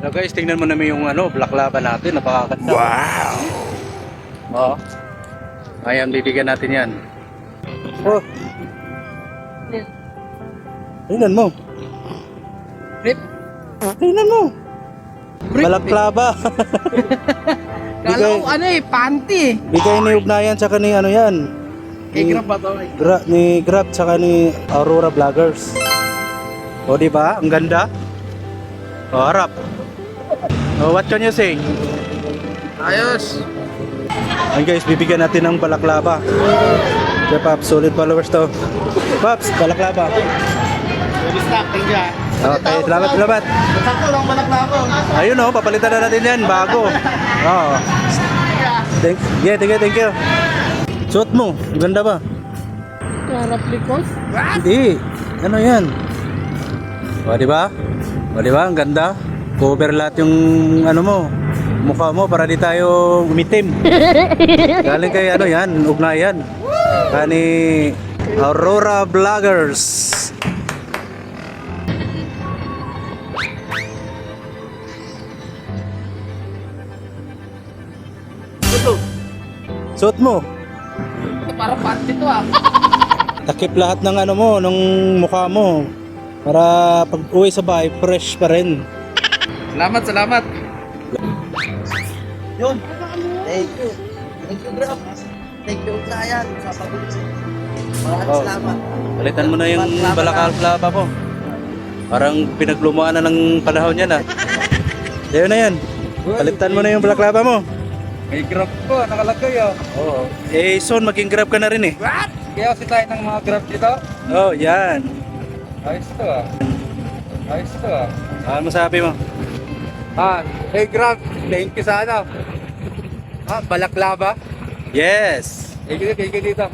So guys, tingnan mo naman yung balaklava natin, napakaganda. Wow! Oo. Ayan, bibigyan natin yan. Oh. Tingnan mo. Rip. Tingnan mo. Balaklava. Kala ko panty. Bigay ni Ugnayan tsaka ni yan. Grab ba to? Ni Grab tsaka ni Aurora Vloggers. O diba? Ang ganda. O harap. O what can you say? Ayos. Ayun guys, bibigyan natin ng balaklava. Kaya Paps, solid followers to. Paps, balaklava. Stock, tingga. Okay, salamat. Sakto lang balaklava. Ayun o, papalitan na natin yan, bago. Oo. Thank you. Suot mo, ganda ba? Karap likos. Hindi. Ano yan? O, diba? Ang ganda. Cover lahat yung mo, mukha mo para di tayo umitim. Galing kay yan, Ugnayan. Kani Aurora Vloggers. Suot mo. Para panty to Takip lahat ng mo, ng mukha mo. Para pag uwi sa bahay, fresh pa rin. Salamat. Yun. Thank you. Thank you, Grab. Thank you, Ugnayan. Sa pag-uwi. Maraming salamat. Palitan mo na yung balaklava mo. Parang pinaglumuan na ng panahon yan Ayun na yan. Palitan mo na yung balaklava mo. May grab ko, nakalagay Oo. Soon maging Grab ka na rin What? Kaya kasi tayo ng mga grab dito. Oh, yan. Ayos to Ano masabi mo? Hey Grab, thank you sa balaklava. Yes. Thank you dito.